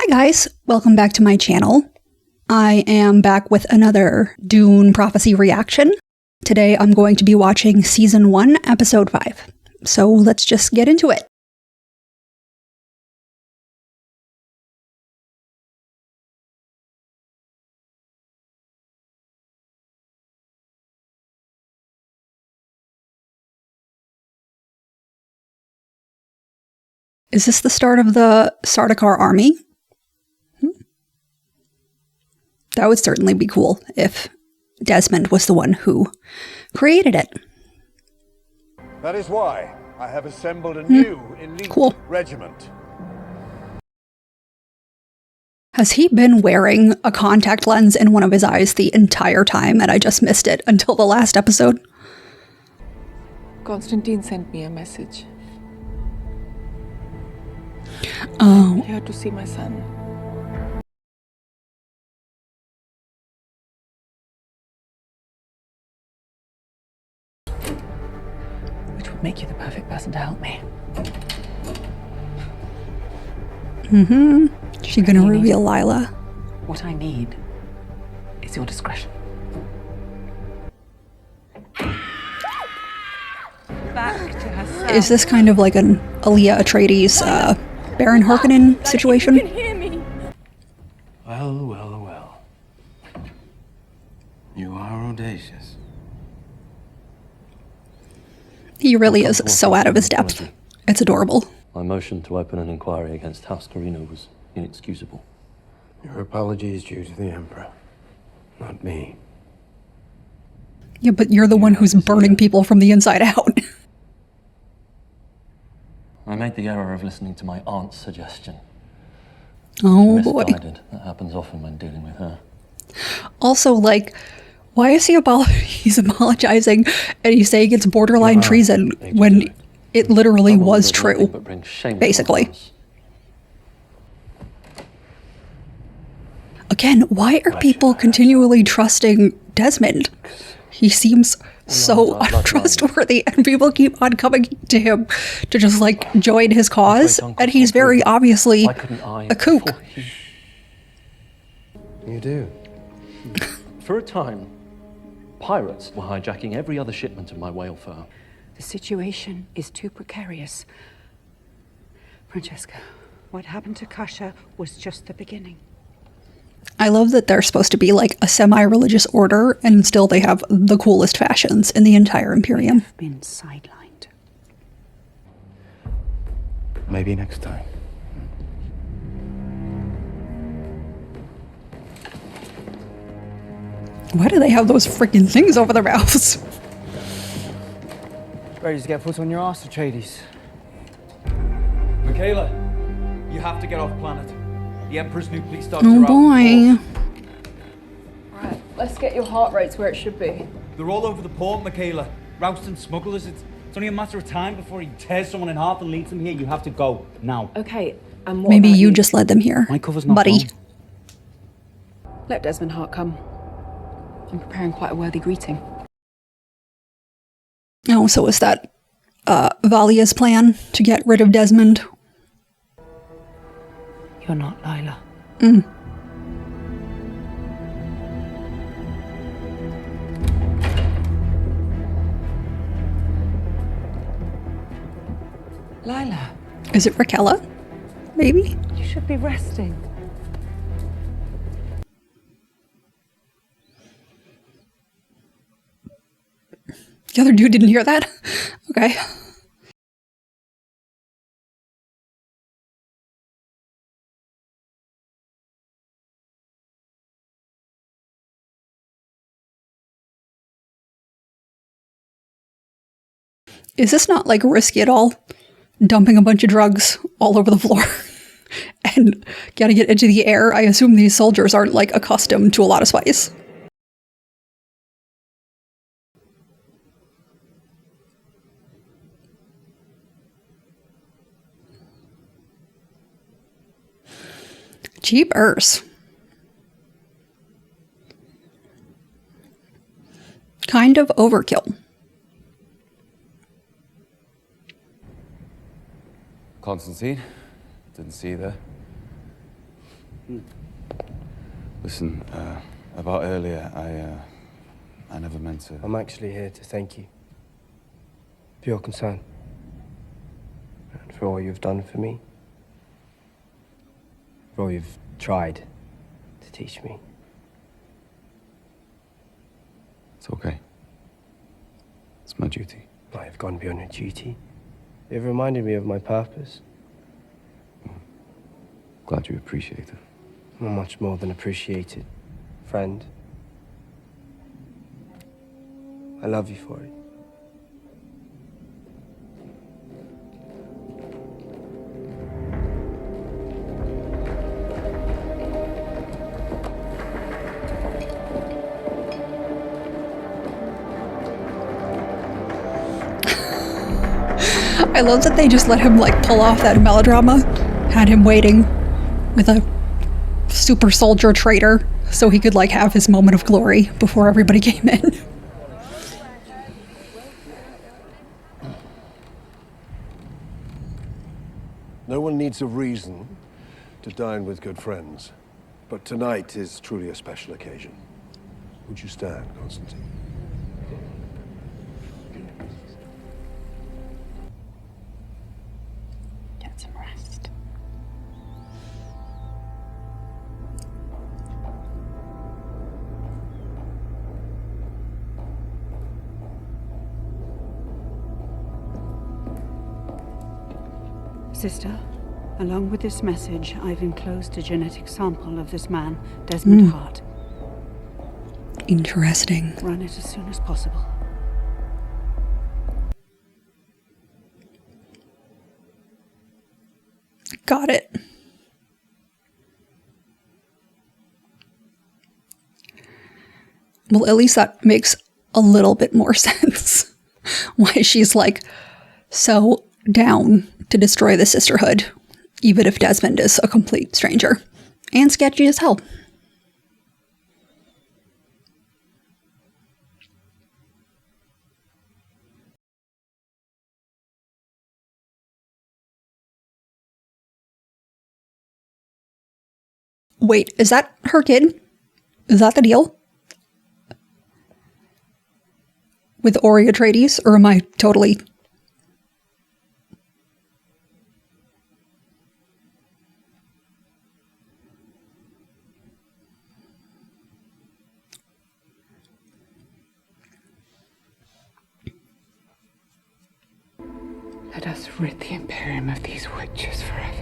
guys, welcome back to my channel. I am back with another Dune Prophecy reaction. Today I'm going to be watching Season 1, Episode 5. So let's just get into it. Is this the start of the Sardaukar army? That would certainly be cool if Desmond was the one who created it. That is why I have assembled a new elite regiment. Has he been wearing a contact lens in one of his eyes the entire time and I just missed it until the last episode? Constantine sent me a message. Oh. I'm here to see my son. Which would make you the perfect person to help me. She's gonna reveal Lila. What I need is your discretion. Back to herself. Is this kind of like an Aaliyah Atreides, Baron Harkonnen situation? You can hear me. Well. You are audacious. He really is so out of his depth. It's adorable. My motion to open an inquiry against House Carino was inexcusable. Your apology is due to the Emperor, not me. Yeah, but you're the one who's burning people from the inside out. I made the error of listening to my aunt's suggestion. Oh boy. Misguided. That happens often when dealing with her. Also, like, why is he's apologizing and he's saying it's borderline treason when it literally was true, basically. Again, why are people continually trusting Desmond? He seems so untrustworthy and people keep on coming to him to just like join his cause, and he's very obviously a kook. You do? For a time, pirates were hijacking every other shipment of my whale fur. The situation is too precarious. Francesca, what happened to Kasha was just the beginning. I love that they're supposed to be like a semi-religious order, and still they have the coolest fashions in the entire Imperium. I've been sidelined. Maybe next time. Why do they have those freaking things over their mouths? Ready to get foot on your ass, Atreides? Michaela, you have to get off planet. The Emperor's new police dogs Oh are boy. Right, let's get your heart rate to where it should be. They're all over the port, Michaela. Rousting smugglers. It's only a matter of time before he tears someone in half and leads them here. You have to go now. Okay, and what Maybe about you just led them here, My cover's not buddy. gone. Let Desmond Hart come. I'm preparing quite a worthy greeting. Oh, so is that Valia's plan to get rid of Desmond? You're not Lila. Lila, Is it Raquella? Maybe? you should be resting. The other dude didn't hear that? Okay. Is this not like risky at all? Dumping a bunch of drugs all over the floor and getting it into the air? I assume these soldiers aren't like accustomed to a lot of spice. Jeepers. Kind of overkill. Constantine, didn't see you there. Listen, about earlier, I never meant to... I'm actually here to thank you for your concern and for all you've done for me, for all you've tried to teach me. It's okay. It's my duty. I have gone beyond your duty. You've reminded me of my purpose. Glad you appreciate it. I'm much more than appreciated, friend. I love you for it. I love that they just let him like pull off that melodrama, had him waiting with a super soldier traitor so he could like have his moment of glory before everybody came in. No one needs a reason to dine with good friends, but tonight is truly a special occasion. Would you stand, Constantine? Get some rest. Sister, along with this message, I've enclosed a genetic sample of this man, Desmond Hart. Interesting. Run it as soon as possible. Got it. Well, at least that makes a little bit more sense. Why she's like so down to destroy the sisterhood, even if Desmond is a complete stranger. And sketchy as hell. Wait, is that her kid? Is that the deal? With Ori Atreides? Or am I totally... Let us rid the Imperium of these witches forever.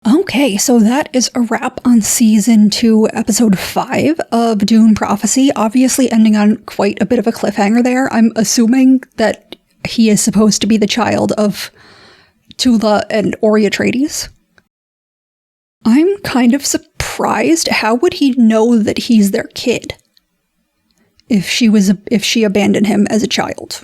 Okay, so that is a wrap on Season 2, Episode 5 of Dune Prophecy, obviously ending on quite a bit of a cliffhanger there. I'm assuming that he is supposed to be the child of Tula and Ori Atreides. I'm kind of surprised. How would he know that he's their kid? If she abandoned him as a child.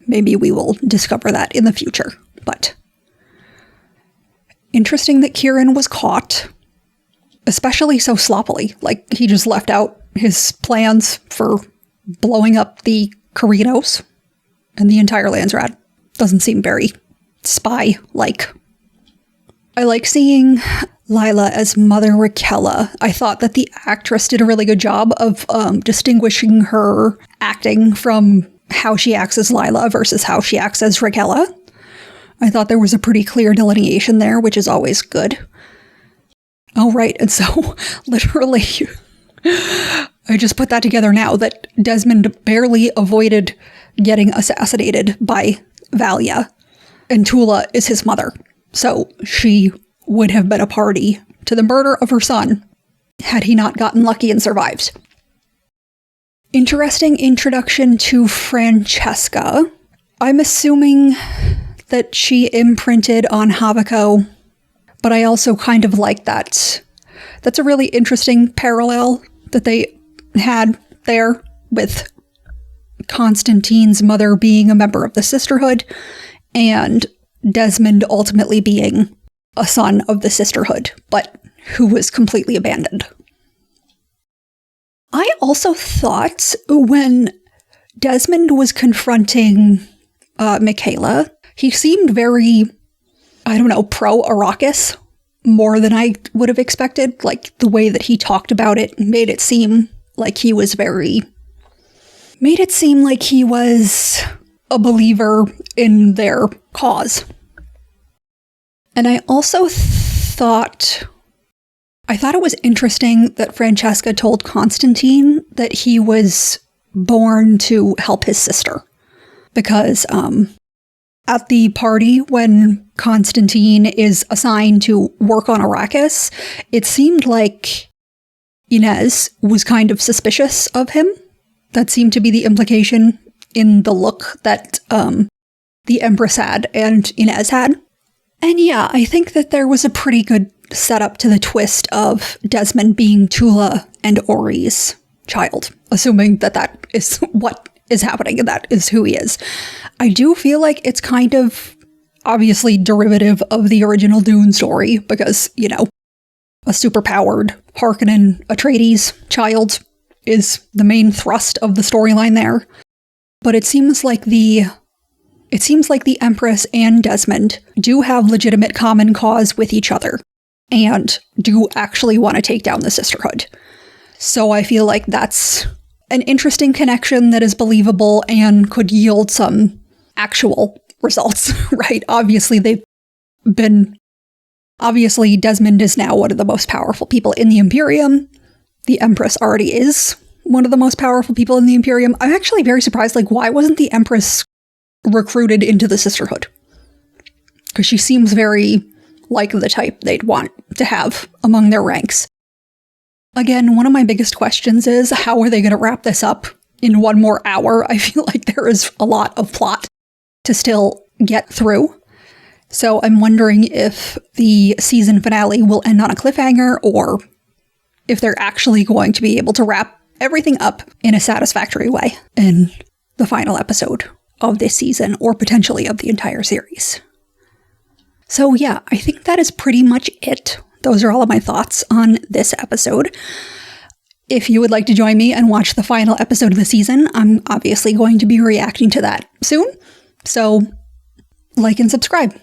Maybe we will discover that in the future, but... Interesting that Kieran was caught, especially so sloppily. Like, he just left out his plans for blowing up the Corridos and the entire Landsrat. Doesn't seem very spy-like. I like seeing Lila as Mother Raquella. I thought that the actress did a really good job of distinguishing her acting from how she acts as Lila versus how she acts as Raquella. I thought there was a pretty clear delineation there, which is always good. Oh, right, and so, literally, I just put that together now, that Desmond barely avoided getting assassinated by Valia, and Tula is his mother. So, she would have been a party to the murder of her son, had he not gotten lucky and survived. Interesting introduction to Francesca. I'm assuming that she imprinted on Haviko, but I also kind of like that. That's a really interesting parallel that they had there with Constantine's mother being a member of the Sisterhood and Desmond ultimately being a son of the Sisterhood, but who was completely abandoned. I also thought when Desmond was confronting Michaela, he seemed very, I don't know, pro-Arrakis more than I would have expected. Like, the way that he talked about it made it seem like he was a believer in their cause. And I also thought it was interesting that Francesca told Constantine that he was born to help his sister. Because at the party when Constantine is assigned to work on Arrakis, it seemed like Inez was kind of suspicious of him. That seemed to be the implication in the look that the Empress had and Inez had. And yeah, I think that there was a pretty good setup to the twist of Desmond being Tula and Ori's child, assuming that that is what is happening and that is who he is. I do feel like it's kind of obviously derivative of the original Dune story because, you know, a superpowered Harkonnen Atreides child is the main thrust of the storyline there. But it seems like the Empress and Desmond do have legitimate common cause with each other and do actually want to take down the Sisterhood. So I feel like that's an interesting connection that is believable and could yield some actual results, right? Obviously, Desmond is now one of the most powerful people in the Imperium. The Empress already is one of the most powerful people in the Imperium. I'm actually very surprised, like, why wasn't the Empress recruited into the Sisterhood? Because she seems very like the type they'd want to have among their ranks. Again, one of my biggest questions is, how are they going to wrap this up in one more hour? I feel like there is a lot of plot to still get through. So I'm wondering if the season finale will end on a cliffhanger, or if they're actually going to be able to wrap everything up in a satisfactory way in the final episode of this season, or potentially of the entire series. So yeah, I think that is pretty much it. Those are all of my thoughts on this episode. If you would like to join me and watch the final episode of the season, I'm obviously going to be reacting to that soon. So, like and subscribe.